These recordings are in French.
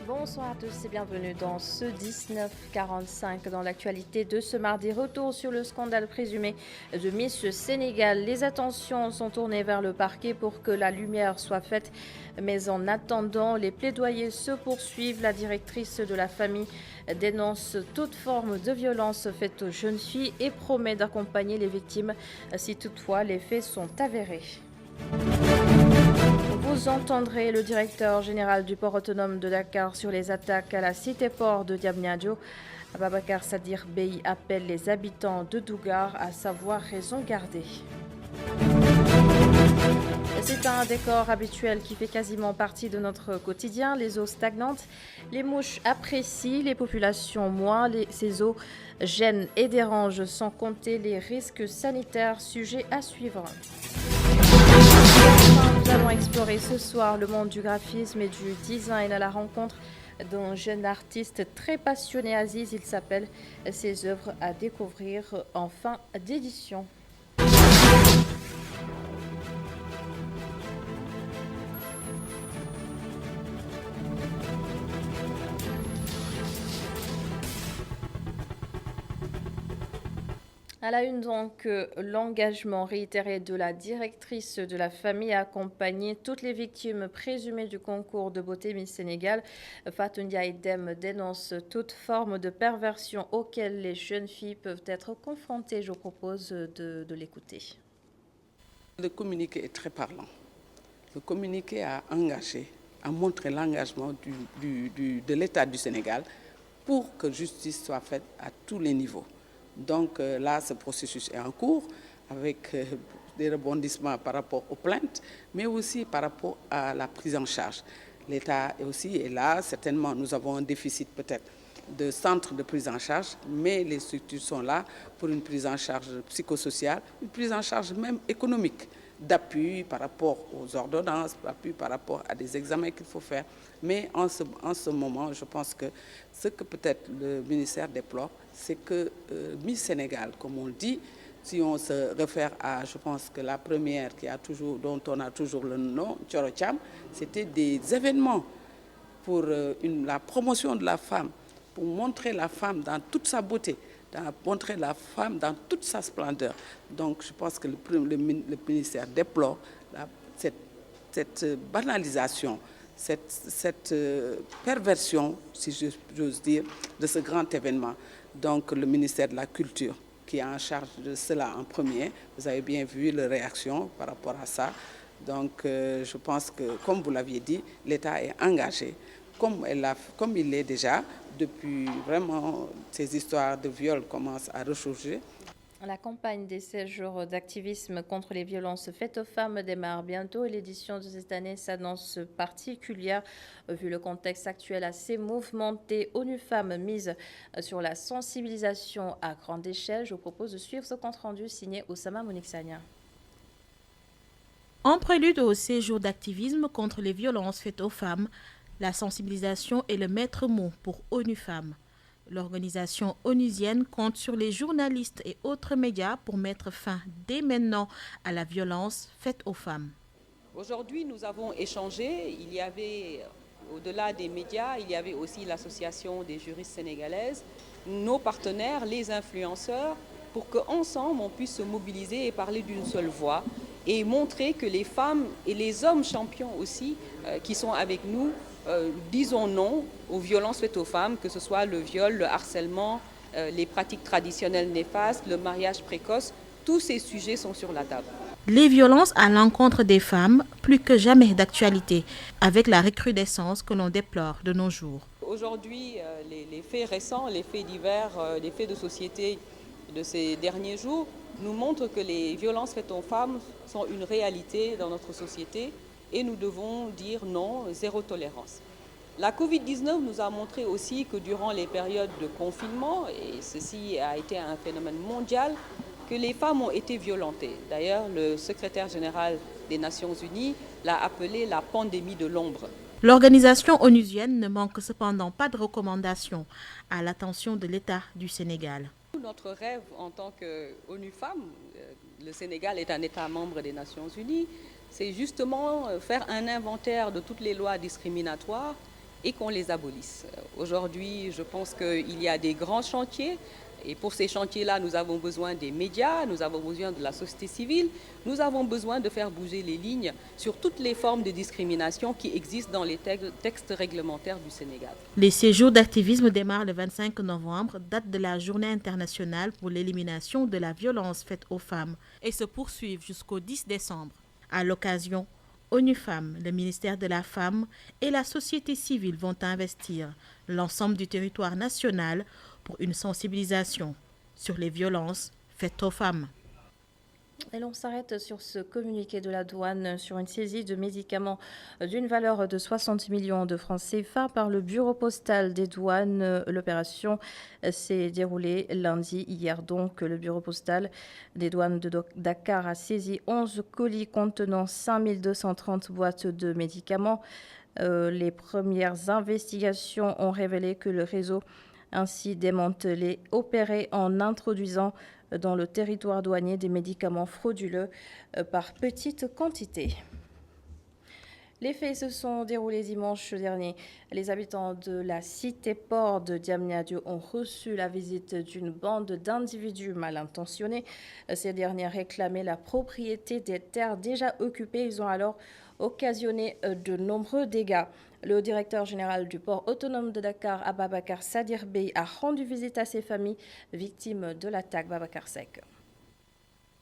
Bonsoir à tous et bienvenue dans ce 1945. Dans l'actualité de ce mardi, retour sur le scandale présumé de Miss Sénégal. Les attentions sont tournées vers le parquet pour que la lumière soit faite. Mais en attendant, les plaidoyers se poursuivent. La directrice de la famille dénonce toute forme de violence faite aux jeunes filles et promet d'accompagner les victimes si toutefois les faits sont avérés. Vous entendrez le directeur général du port autonome de Dakar sur les attaques à la cité-port de Diamniadio. Ababacar Sadir Bey appelle les habitants de Dougar à savoir raison garder. C'est un décor habituel qui fait quasiment partie de notre quotidien. Les eaux stagnantes, les mouches apprécient, les populations moins. Ces eaux gênent et dérangent sans compter les risques sanitaires sujets à suivre. Nous allons explorer ce soir le monde du graphisme et du design à la rencontre d'un jeune artiste très passionné, Aziz. Il s'appelle. Ses œuvres à découvrir en fin d'édition. À la une donc, l'engagement réitéré de la directrice de la famille à accompagner toutes les victimes présumées du concours de beauté Miss Sénégal. Fatou Ndiaye Dème dénonce toute forme de perversion auxquelles les jeunes filles peuvent être confrontées. Je vous propose de l'écouter. Le communiqué est très parlant. Le communiqué a engagé, a montré l'engagement de l'État du Sénégal pour que justice soit faite à tous les niveaux. Donc là, ce processus est en cours avec des rebondissements par rapport aux plaintes, mais aussi par rapport à la prise en charge. L'État aussi est là. Certainement, nous avons un déficit peut-être de centres de prise en charge, mais les structures sont là pour une prise en charge psychosociale, une prise en charge même économique, d'appui par rapport aux ordonnances, d'appui par rapport à des examens qu'il faut faire. Mais en ce moment, je pense que ce que peut-être le ministère déplore, c'est que Miss Sénégal, comme on le dit, si on se réfère à, je pense que la première dont on a toujours le nom, Thioro Thiam, c'était des événements pour la promotion de la femme, pour montrer la femme dans toute sa beauté, montrer la femme dans toute sa splendeur. Donc je pense que le ministère déplore cette banalisation, cette perversion, si j'ose dire, de ce grand événement. Donc le ministère de la Culture qui est en charge de cela en premier, vous avez bien vu les réactions par rapport à ça. Donc je pense que, comme vous l'aviez dit, l'État est engagé, comme il l'est déjà, depuis vraiment ces histoires de viol commencent à ressurgir. La campagne des 16 jours d'activisme contre les violences faites aux femmes démarre bientôt et l'édition de cette année s'annonce particulière vu le contexte actuel assez mouvementé. ONU Femmes mise sur la sensibilisation à grande échelle. Je vous propose de suivre ce compte-rendu signé Oussama Moniksania. En prélude aux 16 jours d'activisme contre les violences faites aux femmes, la sensibilisation est le maître mot pour ONU Femmes. L'organisation onusienne compte sur les journalistes et autres médias pour mettre fin dès maintenant à la violence faite aux femmes. Aujourd'hui, nous avons échangé. Il y avait, au-delà des médias, il y avait aussi l'association des juristes sénégalaises, nos partenaires, les influenceurs, pour qu'ensemble, on puisse se mobiliser et parler d'une seule voix et montrer que les femmes et les hommes champions aussi qui sont avec nous disons non aux violences faites aux femmes, que ce soit le viol, le harcèlement, les pratiques traditionnelles néfastes, le mariage précoce. Tous ces sujets sont sur la table. Les violences à l'encontre des femmes, plus que jamais d'actualité, avec la recrudescence que l'on déplore de nos jours. Aujourd'hui, les faits récents, les faits divers, les faits de société de ces derniers jours nous montrent que les violences faites aux femmes sont une réalité dans notre société. Et nous devons dire non, zéro tolérance. La Covid-19 nous a montré aussi que durant les périodes de confinement, et ceci a été un phénomène mondial, que les femmes ont été violentées. D'ailleurs, le secrétaire général des Nations Unies l'a appelé la pandémie de l'ombre. L'organisation onusienne ne manque cependant pas de recommandations à l'attention de l'État du Sénégal. Notre rêve en tant qu'ONU Femmes, le Sénégal est un État membre des Nations Unies, c'est justement faire un inventaire de toutes les lois discriminatoires et qu'on les abolisse. Aujourd'hui, je pense qu'il y a des grands chantiers. Et pour ces chantiers-là, nous avons besoin des médias, nous avons besoin de la société civile, nous avons besoin de faire bouger les lignes sur toutes les formes de discrimination qui existent dans les textes réglementaires du Sénégal. Les séjours d'activisme démarrent le 25 novembre, date de la Journée internationale pour l'élimination de la violence faite aux femmes, et se poursuivent jusqu'au 10 décembre. À l'occasion, ONU Femmes, le ministère de la Femme et la société civile vont investir l'ensemble du territoire national pour une sensibilisation sur les violences faites aux femmes. Et l'on s'arrête sur ce communiqué de la douane sur une saisie de médicaments d'une valeur de 60 millions de francs CFA par le bureau postal des douanes. L'opération s'est déroulée lundi, hier donc. Le bureau postal des douanes de Dakar a saisi 11 colis contenant 5230 boîtes de médicaments. Les premières investigations ont révélé que le réseau ainsi démantelé opérait en introduisant dans le territoire douanier des médicaments frauduleux par petites quantités. Les faits se sont déroulés dimanche dernier. Les habitants de la cité-port de Diamniadio ont reçu la visite d'une bande d'individus mal intentionnés. Ces derniers réclamaient la propriété des terres déjà occupées. Ils ont alors occasionné de nombreux dégâts. Le directeur général du port autonome de Dakar, Ababakar Sadir Bey, a rendu visite à ces familles victimes de l'attaque. Babacar Seck.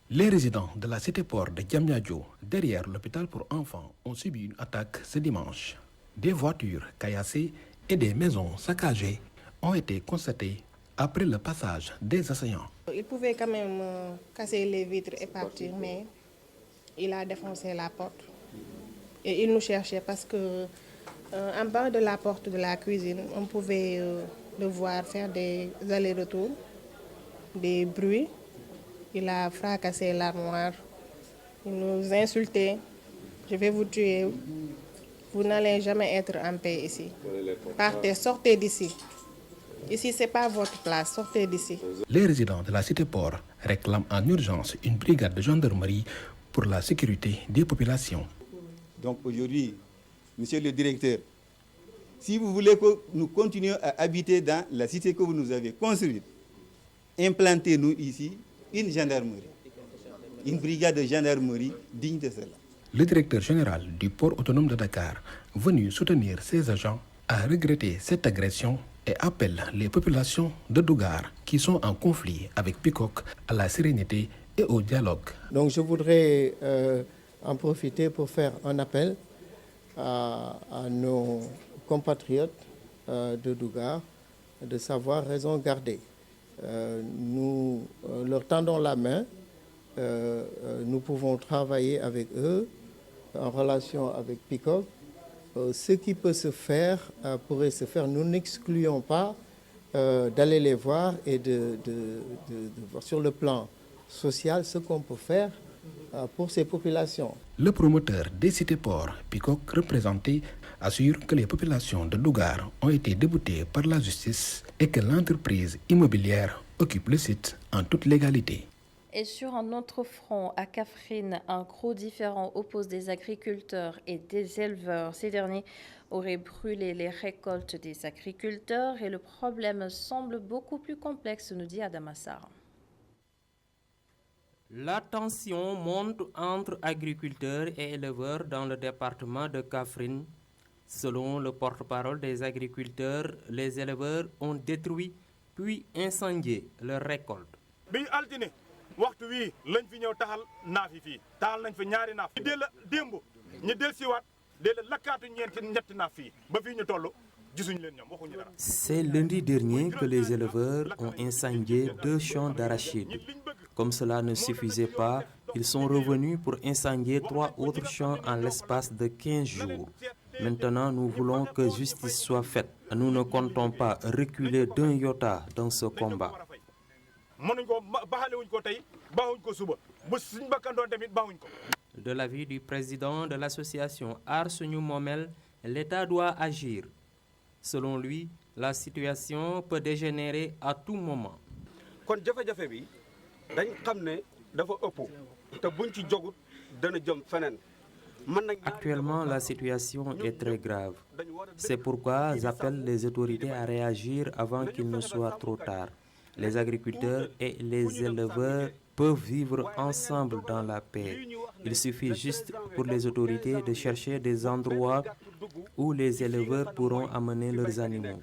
Les résidents de la cité-port de Diamniadio, derrière l'hôpital pour enfants, ont subi une attaque ce dimanche. Des voitures caillassées et des maisons saccagées ont été constatées après le passage des assaillants. Il pouvait quand même casser les vitres et partir, mais il a défoncé la porte. Et il nous cherchait parce que en bas de la porte de la cuisine, on pouvait le voir faire des allers-retours, des bruits. Il a fracassé l'armoire. Il nous insultait. Je vais vous tuer. Vous n'allez jamais être en paix ici. Partez, sortez d'ici. Ici, ce n'est pas votre place. Sortez d'ici. Les résidents de la cité-port réclament en urgence une brigade de gendarmerie pour la sécurité des populations. Donc aujourd'hui, monsieur le directeur, si vous voulez que nous continuions à habiter dans la cité que vous nous avez construite, implantez-nous ici une gendarmerie, une brigade de gendarmerie digne de cela. Le directeur général du port autonome de Dakar, venu soutenir ses agents, a regretté cette agression et appelle les populations de Dougar qui sont en conflit avec Pikok à la sérénité et au dialogue. Donc je voudrais en profiter pour faire un appel à nos compatriotes de Dougar de savoir raison garder. Nous leur tendons la main, nous pouvons travailler avec eux en relation avec Pikok. Ce qui peut se faire pourrait se faire. Nous n'excluons pas d'aller les voir et de voir sur le plan social ce qu'on peut faire pour ces populations. Le promoteur des cités-ports, Pikok représenté, assure que les populations de Dougar ont été déboutées par la justice et que l'entreprise immobilière occupe le site en toute légalité. Et sur un autre front, à Kaffrine, un gros différend oppose des agriculteurs et des éleveurs. Ces derniers auraient brûlé les récoltes des agriculteurs et le problème semble beaucoup plus complexe, nous dit Adama Sarr. La tension monte entre agriculteurs et éleveurs dans le département de Kaffrine. Selon le porte-parole des agriculteurs, les éleveurs ont détruit puis incendié leurs récoltes. waxtu wi lañ fi ñëw taxal naaf yi fii taxal nañ fi ñaari naaf ñu del démb ñu del siwaat del lakkaatu ñetti naaf fii ba fii ñu toll gisuñu leen ñoom waxuñu dara. C'est lundi dernier que les éleveurs ont incendié 2 champs d'arachides. Comme cela ne suffisait pas, ils sont revenus pour incendier 3 autres champs en l'espace de 15 jours. Maintenant, nous voulons que justice soit faite. Nous ne comptons pas reculer d'un iota dans ce combat. De l'avis du président de l'association Aar Suñu Moomeel, l'État doit agir. Selon lui, la situation peut dégénérer à tout moment. kon jafe-jafe bi dañ xam ne dafa ëpp te buñ ci jogut dana jëm feneen Actuellement, la situation est très grave. C'est pourquoi j'appelle les autorités à réagir avant qu'il ne soit trop tard. Les agriculteurs et les éleveurs peuvent vivre ensemble dans la paix. Il suffit juste pour les autorités de chercher des endroits où les éleveurs pourront amener leurs animaux.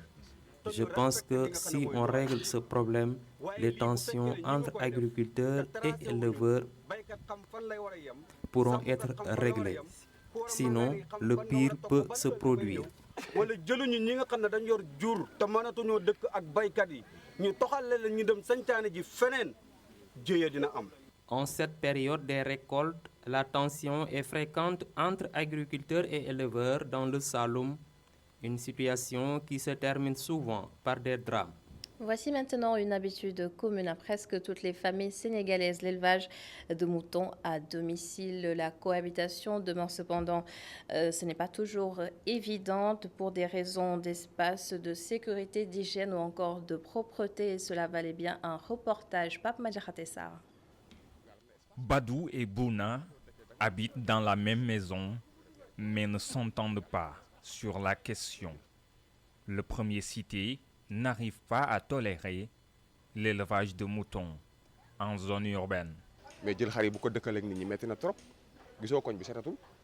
Je pense que si on règle ce problème, les tensions entre agriculteurs et éleveurs pourront être réglées. Sinon, le pire peut se produire. En cette période des récoltes, la tension est fréquente entre agriculteurs et éleveurs dans le Saloum, une situation qui se termine souvent par des drames. Voici maintenant une habitude commune à presque toutes les familles sénégalaises, l'élevage de moutons à domicile. La cohabitation demeure cependant, ce n'est pas toujours évidente pour des raisons d'espace, de sécurité, d'hygiène ou encore de propreté. Et cela valait bien un reportage. Pape Madjakhatessar. Badou et Bouna habitent dans la même maison, mais ne s'entendent pas sur la question. Le premier cité n'arrive pas à tolérer l'élevage de moutons en zone urbaine.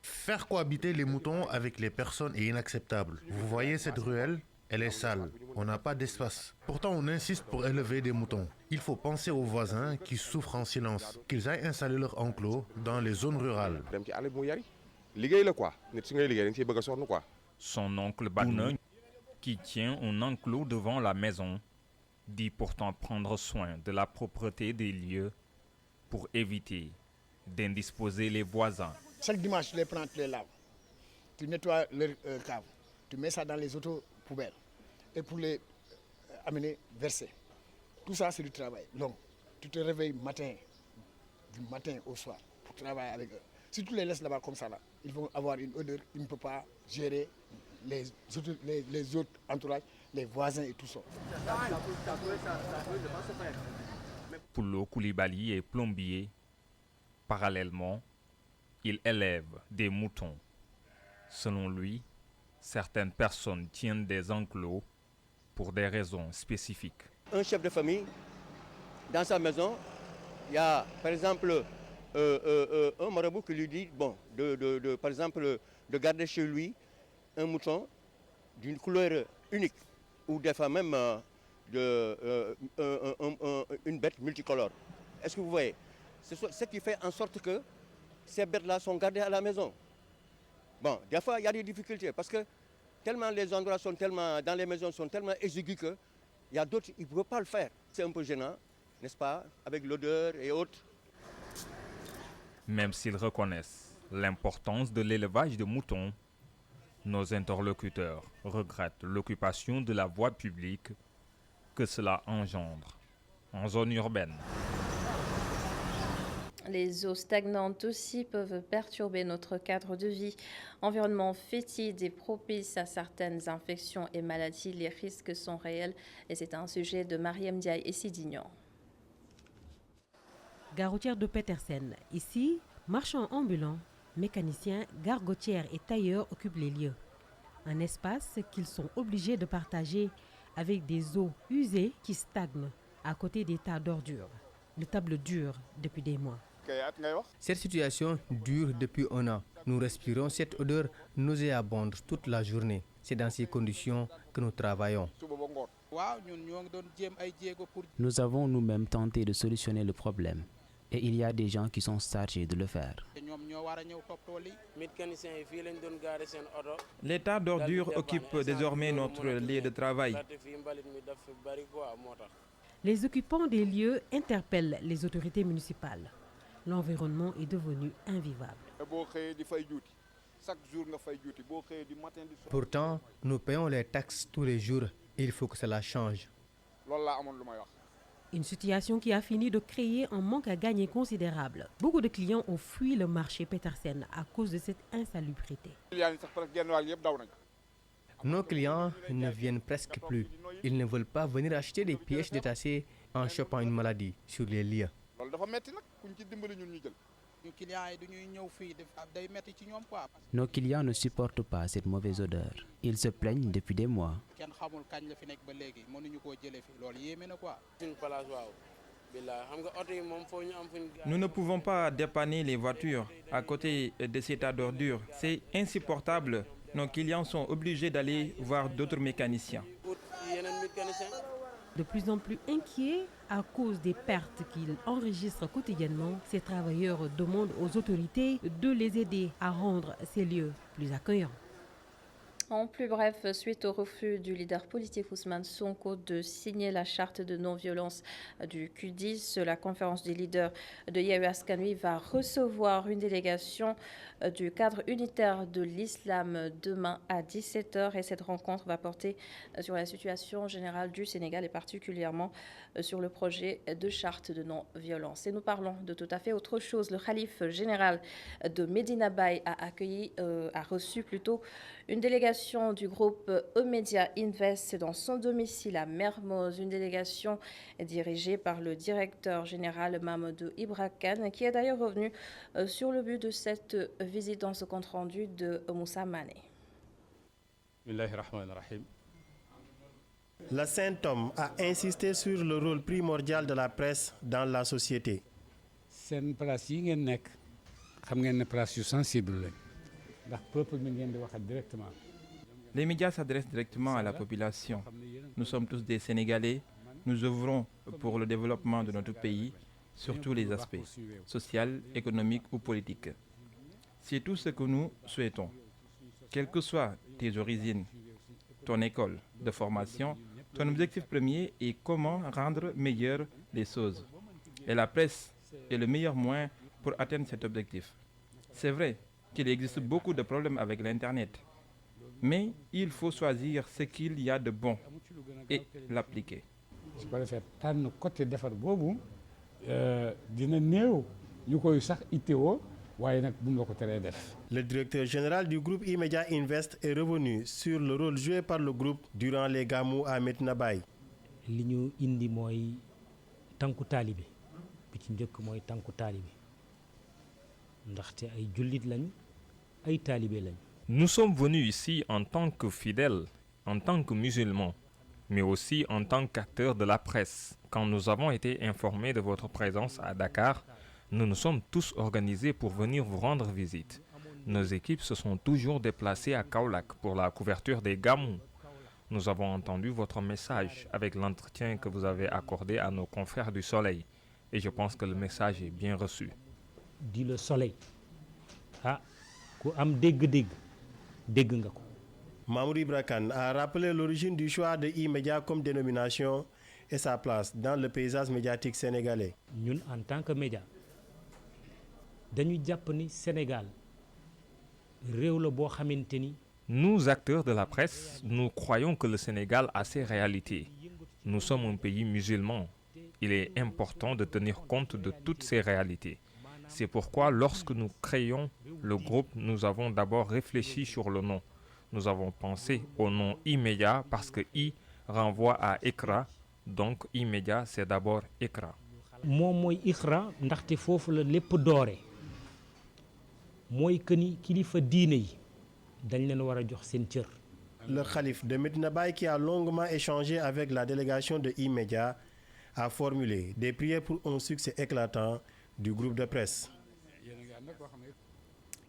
Faire cohabiter les moutons avec les personnes est inacceptable. Vous voyez cette ruelle? Elle est sale. On n'a pas d'espace. Pourtant, on insiste pour élever des moutons. Il faut penser aux voisins qui souffrent en silence, qu'ils aillent installer leur enclos dans les zones rurales. Son oncle Bouna, qui tient un enclos devant la maison, dit pourtant prendre soin de la propreté des lieux pour éviter d'indisposer les voisins. Chaque dimanche, tu les prends, tu les laves. Tu nettoies leur cave. Tu mets ça dans les auto-poubelles. Et pour les amener verser. Tout ça, c'est du travail long. Tu te réveilles du matin au soir, pour travailler avec eux. Si tu les laisses là-bas comme ça, là, ils vont avoir une odeur, ils ne peuvent pas gérer les autres entourages, les voisins et tout ça. Poulo Koulibaly est plombier. Parallèlement, il élève des moutons. Selon lui, certaines personnes tiennent des enclos pour des raisons spécifiques. Un chef de famille, dans sa maison, il y a par exemple un marabout qui lui dit par exemple, de garder chez lui un mouton d'une couleur unique ou des fois même une bête multicolore. Est-ce que vous voyez? C'est ce qui fait en sorte que ces bêtes-là sont gardées à la maison. Bon, des fois, il y a des difficultés parce que tellement les endroits sont tellement, dans les maisons sont tellement exigus qu'il y a d'autres, ils ne peuvent pas le faire. C'est un peu gênant, n'est-ce pas, avec l'odeur et autres. Même s'ils reconnaissent l'importance de l'élevage de moutons, nos interlocuteurs regrettent l'occupation de la voie publique que cela engendre en zone urbaine. Les eaux stagnantes aussi peuvent perturber notre cadre de vie. Environnement fétide et propice à certaines infections et maladies, les risques sont réels. Et c'est un sujet de Mariam Ndiaye et Sidignon. Gare routière de Petersen. Ici, marchands ambulants, mécaniciens, gargotières et tailleurs occupent les lieux. Un espace qu'ils sont obligés de partager avec des eaux usées qui stagnent à côté des tas d'ordures. Le table dure depuis des mois. Cette situation dure depuis un an. Nous respirons cette odeur nauséabonde toute la journée. C'est dans ces conditions que nous travaillons. Nous avons nous-mêmes tenté de solutionner le problème. Et il y a des gens qui sont chargés de le faire. Les tas d'ordures occupent désormais notre lieu de travail. Les occupants des lieux interpellent les autorités municipales. L'environnement est devenu invivable. Pourtant, nous payons les taxes tous les jours. Il faut que cela change. Une situation qui a fini de créer un manque à gagner considérable. Beaucoup de clients ont fui le marché Petersen à cause de cette insalubrité. Nos clients ne viennent presque plus. Ils ne veulent pas venir acheter des pièces détachées en chopant une maladie sur les lieux. Nos clients ne supportent pas cette mauvaise odeur. Ils se plaignent depuis des mois. Nous ne pouvons pas dépanner les voitures à côté de cet tas d'ordures. C'est insupportable. Nos clients sont obligés d'aller voir d'autres mécaniciens. De plus en plus inquiets à cause des pertes qu'ils enregistrent quotidiennement, ces travailleurs demandent aux autorités de les aider à rendre ces lieux plus accueillants. En plus bref, suite au refus du leader politique Ousmane Sonko de signer la charte de non-violence du Q10, la conférence des leaders de Yewwi Askan Wi va recevoir une délégation du cadre unitaire de l'islam demain à 17h et cette rencontre va porter sur la situation générale du Sénégal et particulièrement sur le projet de charte de non-violence. Et nous parlons de tout à fait autre chose. Le khalife général de Medina Baye a reçu une délégation du groupe E-Media Invest dans son domicile à Mermoz, une délégation dirigée par le directeur général Mamadou Ibra Kane, qui est d'ailleurs revenu sur le but de cette visite dans ce compte-rendu de Moussa Mané. Le Saint-Homme a insisté sur le rôle primordial de la presse dans la société. C'est une place yi ngeen nekk xam ngeen ne place yu sensible la ndax peuple mi ngeen di waxat directement. Les médias s'adressent directement à la population. Nous sommes tous des Sénégalais. Nous œuvrons pour le développement de notre pays sur tous les aspects, social, économique ou politique. C'est tout ce que nous souhaitons. Quelles que soient tes origines, ton école de formation, ton objectif premier est comment rendre meilleures les choses. Et la presse est le meilleur moyen pour atteindre cet objectif. C'est vrai qu'il existe beaucoup de problèmes avec l'Internet. Mais il faut choisir ce qu'il y a de bon et l'appliquer. su ko defee tànn côté defar boobu dina néew ñu koy sax itteewoo waaye nag bu mu la ko teree def. Le directeur général du groupe E-Media Invest est revenu sur le rôle joué par le groupe durant les Gamou à Medina Baye. li ñu indi mooy tànku taalibe bi ci njëkk mooy tànku taalibe ndaxte ay jullit lañu ay taalibe lañu. Nous sommes venus ici en tant que fidèles, en tant que musulmans, mais aussi en tant qu'acteurs de la presse. Quand nous avons été informés de votre présence à Dakar, nous nous sommes tous organisés pour venir vous rendre visite. Nos équipes se sont toujours déplacées à Kaolack pour la couverture des Gamou. Nous avons entendu votre message avec l'entretien que vous avez accordé à nos confrères du Soleil. Et je pense que le message est bien reçu. Dit le Soleil. Ah, ku am dégg-dégg. Mamoudou Ibra Kane a rappelé l'origine du choix de E-Media comme dénomination et sa place dans le paysage médiatique sénégalais. Ñun en tant que média dañu jàpp ni Sénégal réew la boo xamante ni. Nous, acteurs de la presse, nous croyons que le Sénégal a ses réalités. Nous sommes un pays musulman. Il est important de tenir compte de toutes ces réalités. C'est pourquoi lorsque nous créons le groupe, nous avons d'abord réfléchi sur le nom. Nous avons pensé au nom E-Media parce que I renvoie à Iqra, donc E-Media c'est d'abord Iqra. moom mooy Iqra ndaxte foofu la lépp doore mooy que ni kilifa diine yi dañ leen war a jox seen cër. Le khalife de Medina Baye qui a longuement échangé avec la délégation de E-Media a formulé des prières pour un succès éclatant du groupe de presse.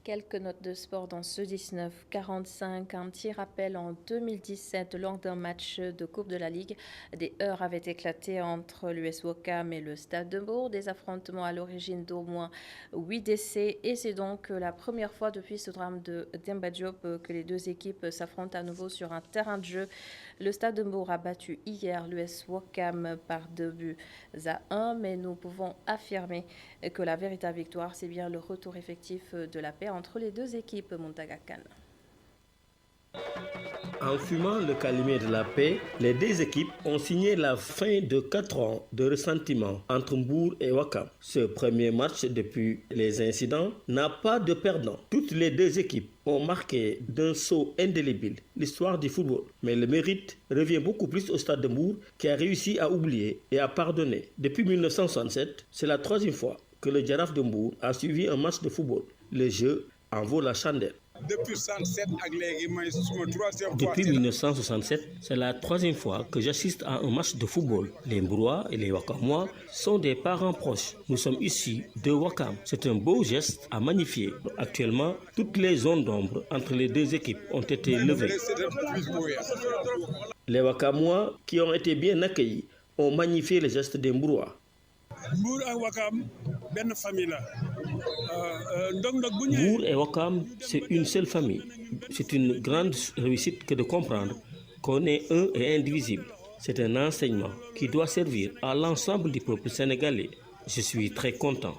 Quelques notes de sport dans ce 19-45. Un petit rappel, en 2017, lors d'un match de Coupe de la Ligue, des heurts avaient éclaté entre l'US Ouakam et le Stade de Mbour. Des affrontements à l'origine d'au moins 8 décès. Et c'est donc la première fois depuis ce drame de Demba Diop que les deux équipes s'affrontent à nouveau sur un terrain de jeu. Le Stade de Mbour a battu hier l'US Ouakam par 2-1, mais nous pouvons affirmer que la véritable victoire, c'est bien le retour effectif de la paix entre les deux équipes. Montaga Kane. En fumant le calumet de la paix, les deux équipes ont signé la fin de 4 ans de ressentiment entre Mbour et Ouakam. Ce premier match depuis les incidents n'a pas de perdant. Toutes les deux équipes ont marqué d'un sceau indélébile l'histoire du football. Mais le mérite revient beaucoup plus au Stade de Mbour qui a réussi à oublier et à pardonner. Depuis 1967, c'est la troisième fois que le Jaraaf de Mbour a suivi un match de football. Le jeu en vaut la chandelle. Depuis 1967, c'est la troisième fois que j'assiste à un match de football. Les Mbourois et les Wakamois sont des parents proches. Nous sommes ici de Wakam. C'est un beau geste à magnifier. Actuellement, toutes les zones d'ombre entre les deux équipes ont été levées. Les Wakamois, qui ont été bien accueillis, ont magnifié les gestes des Mbourois. Mbour et Wakam, c'est une seule famille. C'est une grande réussite que de comprendre qu'on est un et indivisible. C'est un enseignement qui doit servir à l'ensemble du peuple sénégalais. Je suis très content.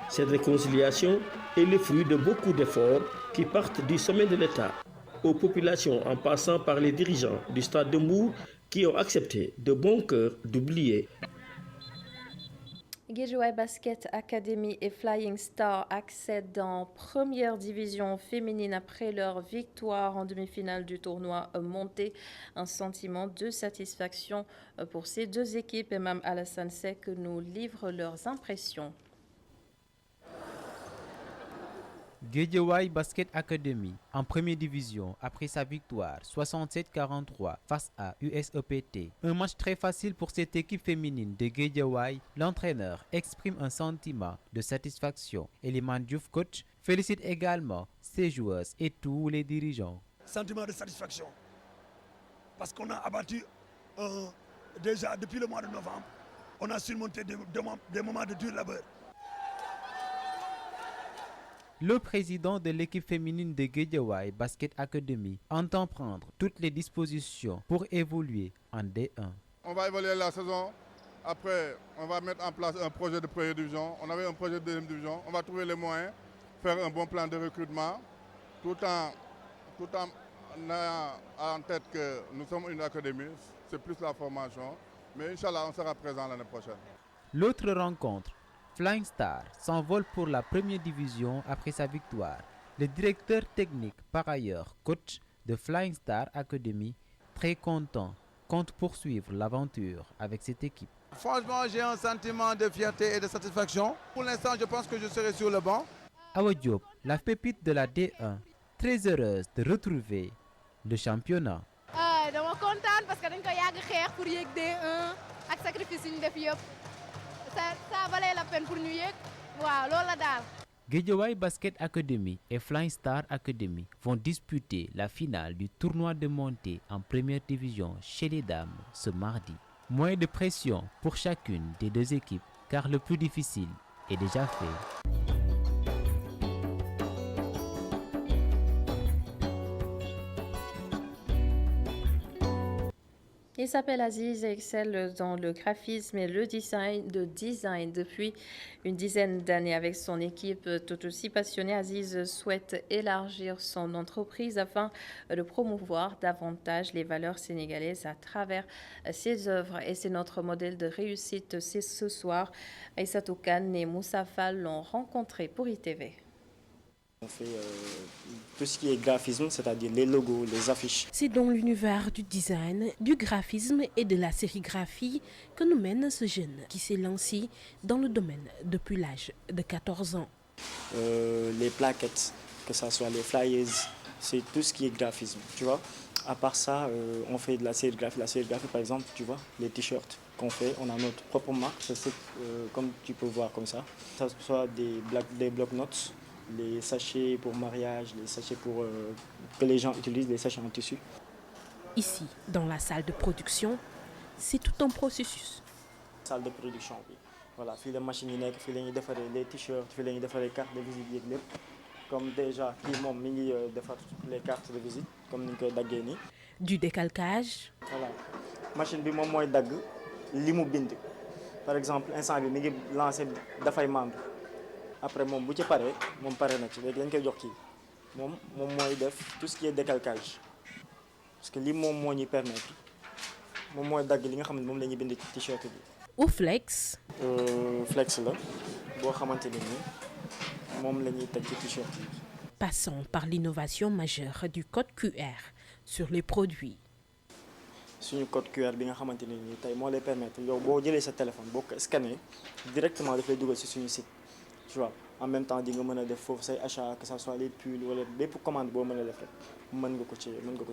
Cette réconciliation est le fruit de beaucoup d'efforts qui partent du sommet de l'État aux populations en passant par les dirigeants du Stade de Mbour qui ont accepté de bon cœur d'oublier. Guédiawaye Basket Academy et Flying Star accèdent en première division féminine après leur victoire en demi-finale du tournoi monté. Un sentiment de satisfaction pour ces deux équipes. Et Mme Alassane Seck nous livre leurs impressions. Guédiawaye Basket Academy en première division après sa victoire 67-43 face à USEPT. Un match très facile pour cette équipe féminine de Guédiawaye. L'entraîneur exprime un sentiment de satisfaction. Eliman Diouf, coach, félicite également ses joueuses et tous les dirigeants. Sentiment de satisfaction parce qu'on a abattu déjà depuis le mois de novembre, on a surmonté des moments de dur labeur. Le président de l'équipe féminine de Guédiawaye Basket Academy entend prendre toutes les dispositions pour évoluer en D1. On va évaluer la saison. Après, on va mettre en place un projet de première division. On avait un projet de deuxième division. On va trouver les moyens, faire un bon plan de recrutement, tout en ayant en tête que nous sommes une académie. C'est plus la formation. Mais Inch'Allah, on sera présent l'année prochaine. L'autre rencontre, Flying Star s'envole pour la première division après sa victoire. Le directeur technique, par ailleurs coach de Flying Star Academy, très content, compte poursuivre l'aventure avec cette équipe. Franchement, j'ai un sentiment de fierté et de satisfaction. Pour l'instant, je pense que je serai sur le banc. Awa Diop, la pépite de la D1, très heureuse de retrouver le championnat. Je suis contente parce que nous avons fait pour y D1 avec sacrifice de def yëpp. Ça valait la peine pour nous. Waaw, loolu la daal. Guédiawaye Basket Academy et Flying Star Academy vont disputer la finale du tournoi de montée en première division chez les dames ce mardi. Moins de pression pour chacune des deux équipes car le plus difficile est déjà fait. Il s'appelle Aziz et excelle dans le graphisme et le design depuis une dizaine d'années. Avec son équipe tout aussi passionnée, Aziz souhaite élargir son entreprise afin de promouvoir davantage les valeurs sénégalaises à travers ses œuvres. Et c'est notre modèle de réussite. C'est ce soir. Aïssatou Kane et Moussa Fall l'ont rencontré pour ITV. On fait tout ce qui est graphisme, c'est-à-dire les logos, les affiches. C'est dans l'univers du design, du graphisme et de la sérigraphie que nous mène ce jeune qui s'est lancé dans le domaine depuis l'âge de 14 ans. Les plaquettes, que ce soit les flyers, c'est tout ce qui est graphisme, tu vois. À part ça, on fait de la sérigraphie. La sérigraphie, par exemple, tu vois, les t-shirts qu'on fait, on a notre propre marque, comme tu peux voir comme ça. Que ce soit des bloc-notes, les sachets pour mariage, les sachets pour que les gens utilisent, les sachets en tissu. Ici, dans la salle de production, c'est tout un processus. Salle de production, oui. Voilà, fii la machine yi nekk, fii la ñuy defaree les t-shirts, fii la ñuy defaree carte de visite yeeg lépp. Comme déjà kii moom mi ngi defar les cartes de visite comme ni ñu koy daggee nii. Du décalcage. Voilà, machine bi moom mooy dagg li mu bind. Par exemple, instant bi mi ngi lancé dafay membre. Après moom bu ci paree moom pare na ci léegi dañ koy jox kii moom mooy def tout ce qui est décalcage parce que li moom moo ñuy permettre moom mooy dagg li nga xam ne moom la ñuy bind ci t-shirt bi. Ou flex. Flex la boo xamante ne nii moom la ñuy teg ci t-shirt yi. Passons par l'innovation majeure du code QR sur les produits. suñu code QR bi nga xamante ne nii tey moo lay permettre yow boo jëlee sa téléphone boo ko scanné directement daf lay dugal si suñu site tu vois en même temps di nga mën a def foofu say achat que ça soit les pulls wala bépp commande boo mën a def rek mën nga ko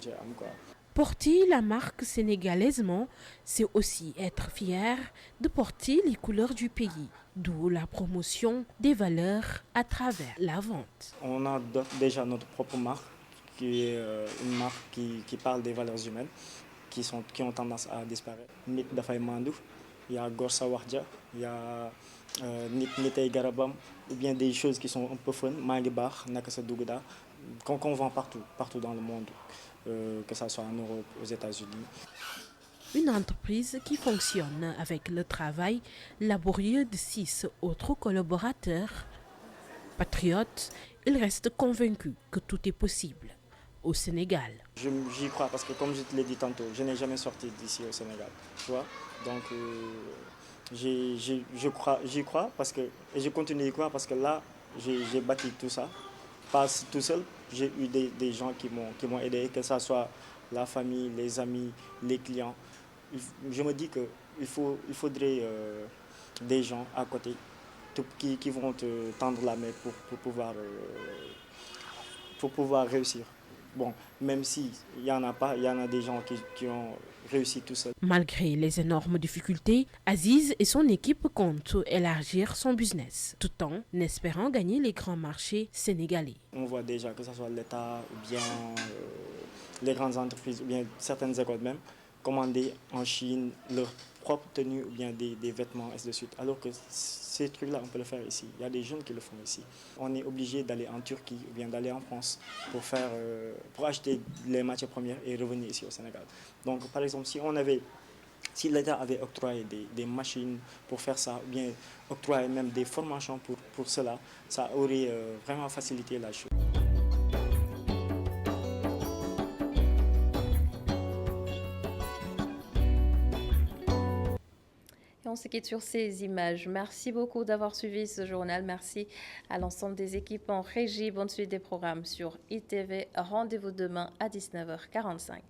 ci am quoi. Porter la marque sénégalaisement, c'est aussi être fier de porter les couleurs du pays, d'où la promotion des valeurs à travers la vente. On a déjà notre propre marque, qui est une marque qui parle des valeurs humaines, qui ont tendance à disparaître. Nit dafay mandu, il y a Gor Sa Wax Ja, il y a Nit Nitay Garabam, ou bien des choses qui sont un peu fun, Mangi Baax, Naka Sa Dugda, qu'on vend partout dans le monde. Que ce soit en Europe, aux États-Unis. Une entreprise qui fonctionne avec le travail laborieux de 6 autres collaborateurs. Patriote, il reste convaincu que tout est possible au Sénégal. J'y crois parce que comme je te l'ai dit tantôt, je n'ai jamais sorti d'ici au Sénégal. Tu vois? Donc j'y crois parce que, et je continue d'y croire parce que là, j'ai bâti tout ça. Pas tout seul, j'ai eu des gens qui m'ont aidé, que ce soit la famille, les amis, les clients. Je me dis qu'il faudrait des gens à côté qui vont te tendre la main pour pouvoir réussir. Bon, même s'il n'y en a pas, il y en a des gens qui ont réussi tout seul. Malgré les énormes difficultés, Aziz et son équipe comptent élargir son business, tout en espérant gagner les grands marchés sénégalais. On voit déjà que ce soit l'État ou bien les grandes entreprises ou bien certaines écoles même, commander en Chine leur propre tenue ou bien des vêtements, ainsi de suite. Alors que ces trucs-là, on peut le faire ici. Il y a des jeunes qui le font ici. On est obligé d'aller en Turquie ou bien d'aller en France pour acheter les matières premières et revenir ici au Sénégal. Donc, par exemple, si l'État avait octroyé des machines pour faire ça, ou bien octroyé même des formations pour cela, ça aurait vraiment facilité la chose. On se quitte sur ces images. Merci beaucoup d'avoir suivi ce journal. Merci à l'ensemble des équipes en régie. Bonne suite des programmes sur ITV. Rendez-vous demain à 19h45.